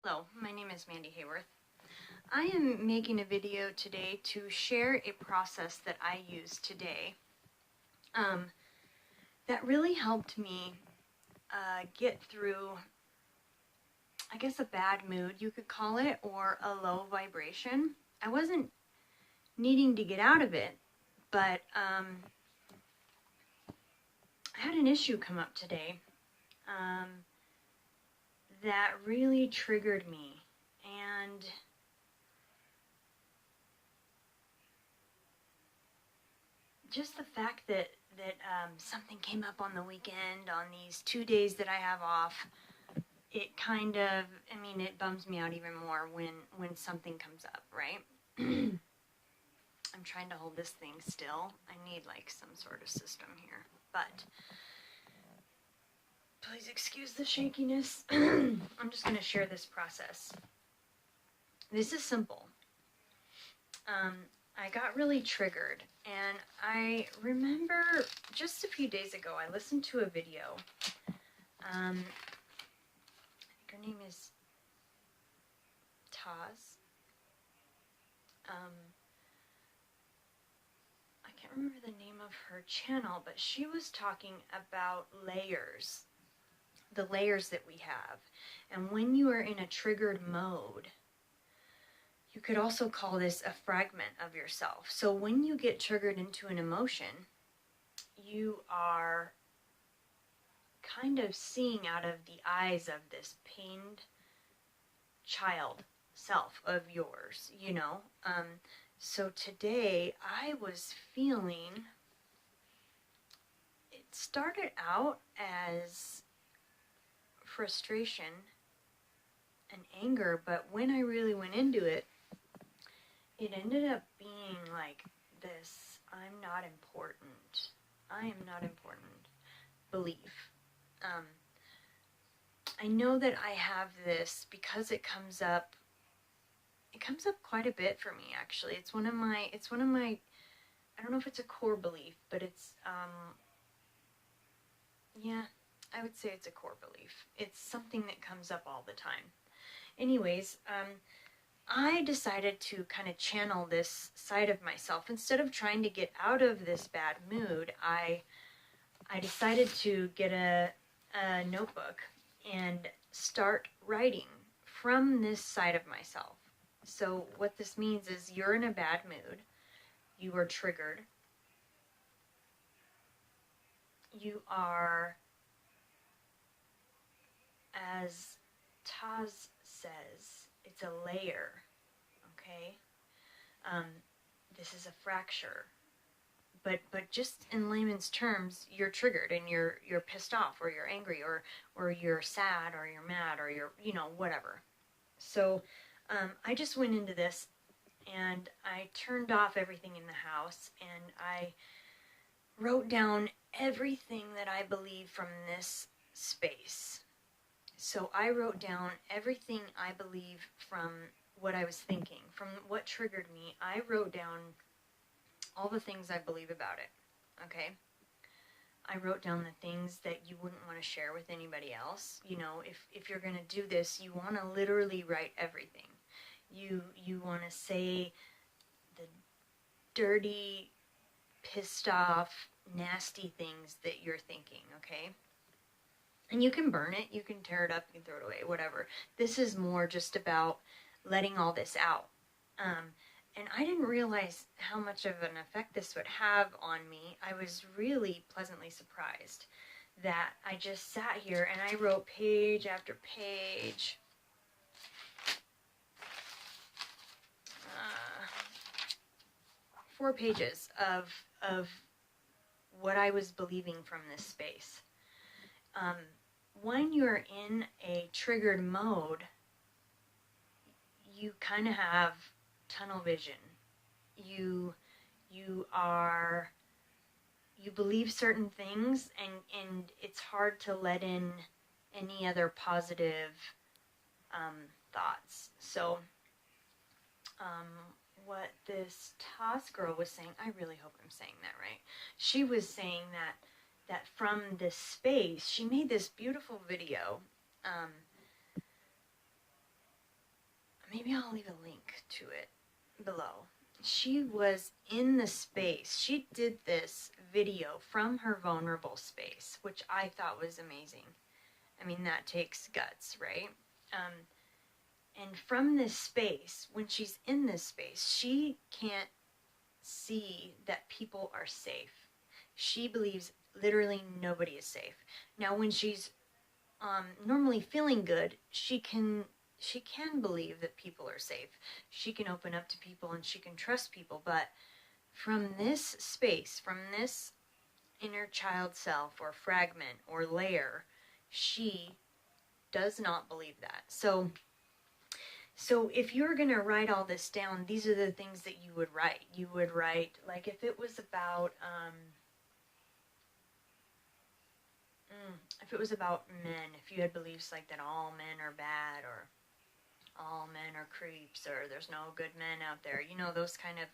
Hello, my name is Mandy Hayworth. I am making a video today to share a process that I use today that really helped me get through, I guess, a bad mood, you could call it, or a low vibration. I wasn't needing to get out of it, but I had an issue come up today that really triggered me. And just the fact that something came up on the weekend, on these 2 days that I have off, it kind of, it bums me out even more when something comes up, right? I'm trying to hold this thing still. I need like some sort of system here, but please excuse the shakiness. I'm just going to share this process. This is simple. I got really triggered, and I remember just a few days ago I listened to a video. I think her name is Taz. I can't remember the name of her channel, but she was talking about layers, the layers that we have. And when you are in a triggered mode, you could also call this a fragment of yourself. So when you get triggered into an emotion, you are kind of seeing out of the eyes of this pained child self of yours, you know? So today I was feeling, it started out as frustration and anger, but when I really went into it, it ended up being like this, I'm not important, I am not important belief. I know that I have this because it comes up quite a bit for me, actually. It's one of my, I don't know if it's a core belief, but it's, yeah, I would say it's a core belief. It's something that comes up all the time. Anyways, I decided to kind of channel this side of myself. Instead of trying to get out of this bad mood, I decided to get a notebook and start writing from this side of myself. So what this means is you're in a bad mood, you are triggered, you are, as Taz says, it's a layer, okay? This is a fracture. But just in layman's terms, you're triggered and you're pissed off, or you're angry, or you're sad, or you're mad, or you're, whatever. So I just went into this and I turned off everything in the house and I wrote down everything that I believe from this space. So I wrote down everything I believe from what I was thinking, from what triggered me. I wrote down all the things I believe about it, okay? I wrote down the things that you wouldn't want to share with anybody else. You know, if you're going to do this, you want to literally write everything. You want to say the dirty, pissed off, nasty things that you're thinking, okay? And you can burn it, you can tear it up, you can throw it away, whatever. This is more just about letting all this out. And I didn't realize how much of an effect this would have on me. I was really pleasantly surprised that I just sat here and I wrote page after page. 4 pages of what I was believing from this space. When you're in a triggered mode, you kind of have tunnel vision. You believe certain things, and it's hard to let in any other positive thoughts. So what this Toss girl was saying, I really hope I'm saying that right. She was saying that from this space, she made this beautiful video. maybe I'll leave a link to it below. She was in the space. She did this video from her vulnerable space, which I thought was amazing. I mean, that takes guts, right? And from this space, when she's in this space, she can't see that people are safe. She believes literally nobody is safe. Now, when she's normally feeling good, she can believe that people are safe. She can open up to people and she can trust people. But from this space, from this inner child self or fragment or layer, she does not believe that. So if you're going to write all this down, these are the things that you would write. You would write, like, if it was about men, if you had beliefs like that all men are bad, or all men are creeps, or there's no good men out there, you know, those kind of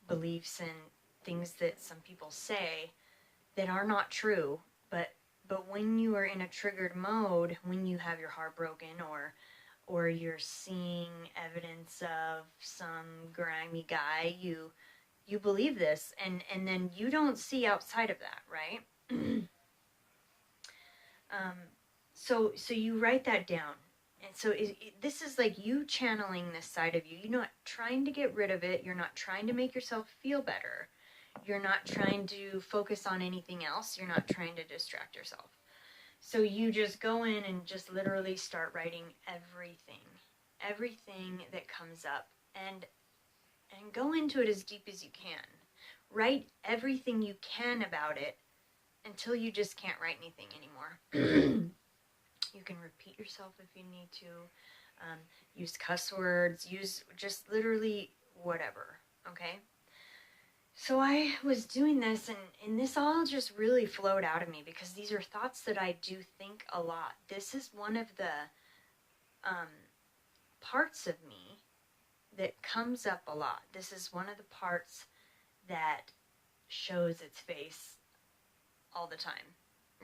beliefs and things that some people say that are not true, but when you are in a triggered mode, when you have your heart broken, or you're seeing evidence of some grimy guy, you believe this, and then you don't see outside of that, right? So you write that down. And so this is like you channeling this side of you. You're not trying to get rid of it. You're not trying to make yourself feel better. You're not trying to focus on anything else. You're not trying to distract yourself. So you just go in and just literally start writing everything that comes up, and go into it as deep as you can. Write everything you can about it until you just can't write anything anymore. You can repeat yourself if you need to. Use cuss words. Use just literally whatever. Okay? So I was doing this, and this all just really flowed out of me, because these are thoughts that I do think a lot. This is one of the parts of me that comes up a lot. This is one of the parts that shows its face all the time,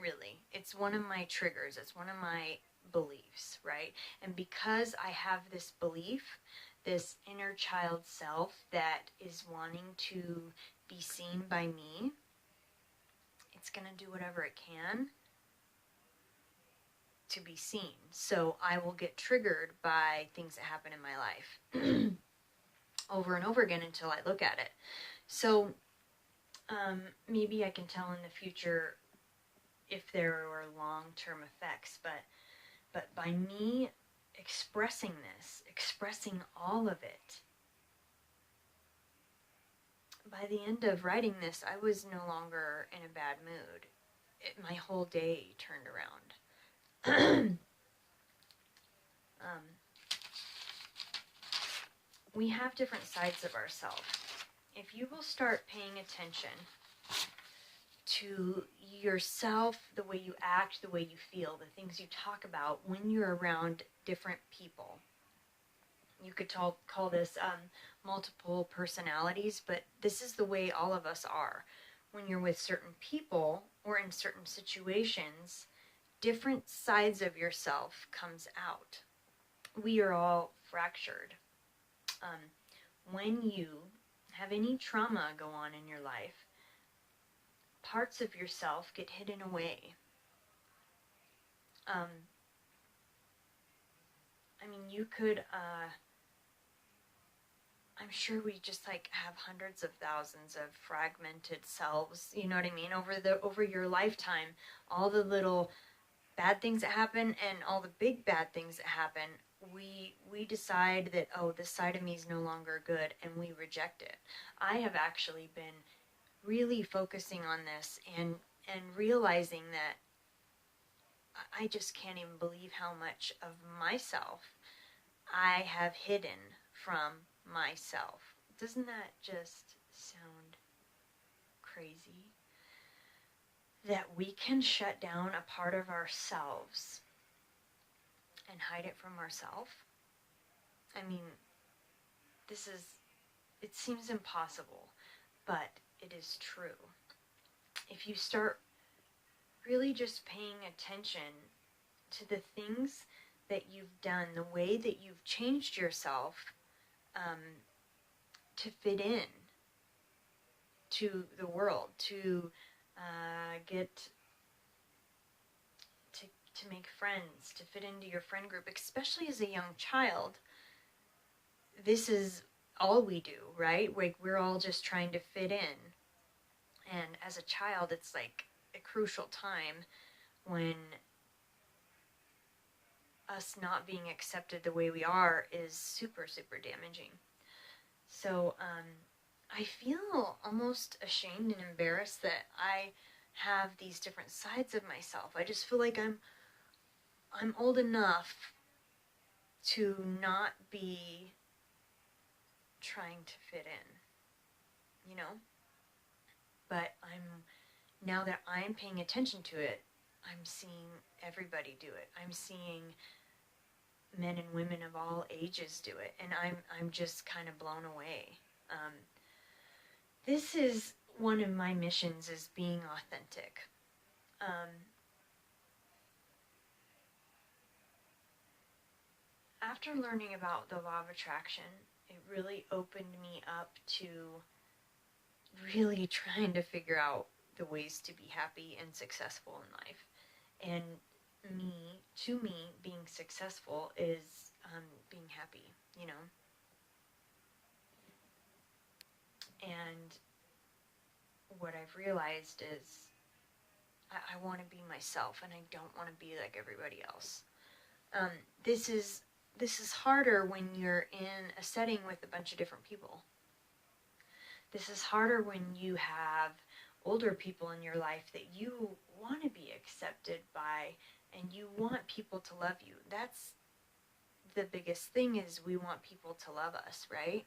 really. It's one of my triggers. It's one of my beliefs, right? And because I have this belief, this inner child self that is wanting to be seen by me, it's going to do whatever it can to be seen. So I will get triggered by things that happen in my life over and over again until I look at it. So maybe I can tell in the future if there were long-term effects, but by me expressing this, expressing all of it, by the end of writing this, I was no longer in a bad mood. My whole day turned around. We have different sides of ourselves. If you will start paying attention to yourself, the way you act, the way you feel, the things you talk about when you're around different people. You could call this multiple personalities, but this is the way all of us are. When you're with certain people or in certain situations, different sides of yourself comes out. We are all fractured. When you have any trauma go on in your life, parts of yourself get hidden away. I mean, you could, I'm sure we just like have hundreds of thousands of fragmented selves, you know what I mean, over your lifetime, all the little bad things that happen and all the big bad things that happen, we decide that, oh, this side of me is no longer good, and we reject it. I have actually been really focusing on this and realizing that I just can't even believe how much of myself I have hidden from myself. Doesn't that just sound crazy? That we can shut down a part of ourselves and hide it from ourselves? I mean, it seems impossible, but it is true. If you start really just paying attention to the things that you've done, the way that you've changed yourself to fit in to the world, to get to make friends, to fit into your friend group, especially as a young child. This is all we do, right? Like, we're all just trying to fit in. And as a child, it's like a crucial time when us not being accepted the way we are is super, super damaging. So I feel almost ashamed and embarrassed that I have these different sides of myself. I just feel like I'm old enough to not be trying to fit in, you know? But now that I'm paying attention to it, I'm seeing everybody do it. I'm seeing men and women of all ages do it, and I'm just kind of blown away. This is one of my missions, is being authentic. After learning about the law of attraction, it really opened me up to really trying to figure out the ways to be happy and successful in life. And to me, being successful is being happy, you know? And what I've realized is I want to be myself, and I don't want to be like everybody else. This is harder when you're in a setting with a bunch of different people. This is harder when you have older people in your life that you want to be accepted by, and you want people to love you. That's the biggest thing, is we want people to love us, right?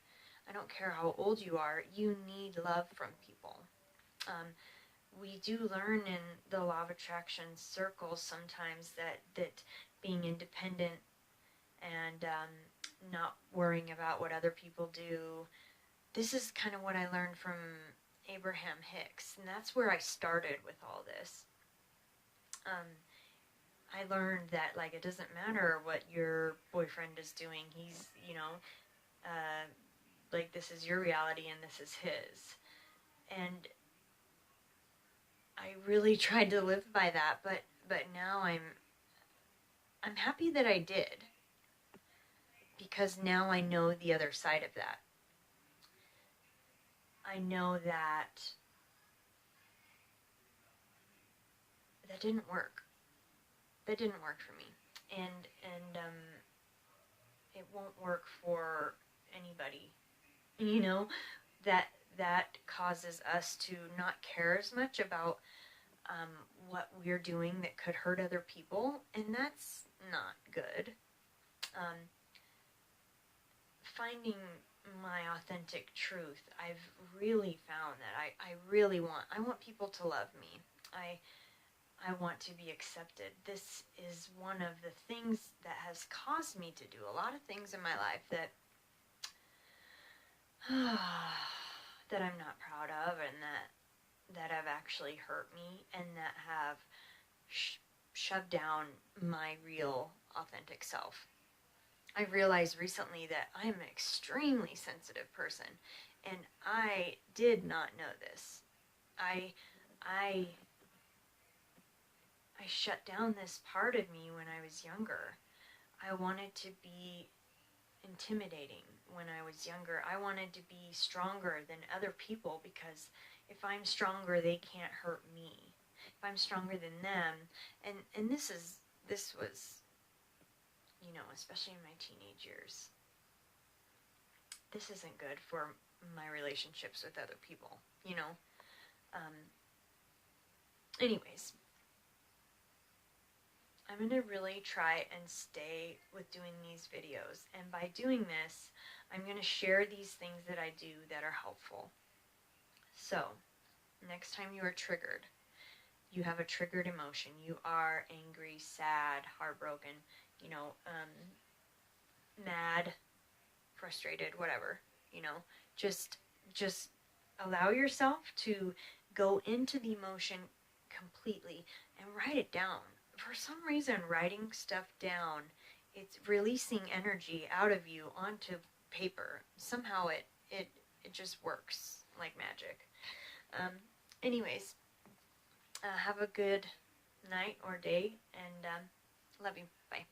I don't care how old you are, you need love from people. We do learn in the law of attraction circles sometimes that being independent and not worrying about what other people do. This is kind of what I learned from Abraham Hicks, and that's where I started with all this. I learned that, like, it doesn't matter what your boyfriend is doing. He's, like, this is your reality and this is his. And I really tried to live by that, but now I'm happy that I did, because now I know the other side of that. I know that didn't work. That didn't work for me, and it won't work for anybody. You know, that causes us to not care as much about what we're doing that could hurt other people, and that's not good. Finding my authentic truth, I've really found that I want people to love me. I want to be accepted. This is one of the things that has caused me to do a lot of things in my life that that I'm not proud of, and that have actually hurt me, and that have shoved down my real authentic self. I realized recently that I am an extremely sensitive person, and I did not know this. I shut down this part of me when I was younger. I wanted to be intimidating when I was younger. I wanted to be stronger than other people, because if I'm stronger, they can't hurt me. If I'm stronger than them, and this was, especially in my teenage years, this isn't good for my relationships with other people, anyways, I'm going to really try and stay with doing these videos, and by doing this, I'm going to share these things that I do that are helpful. So, next time you are triggered, you have a triggered emotion, you are angry, sad, heartbroken, mad, frustrated, whatever, just allow yourself to go into the emotion completely and write it down. For some reason, writing stuff down it's releasing energy out of you onto paper. Somehow it just works like magic. Anyways, have a good night or day, and love you. Bye.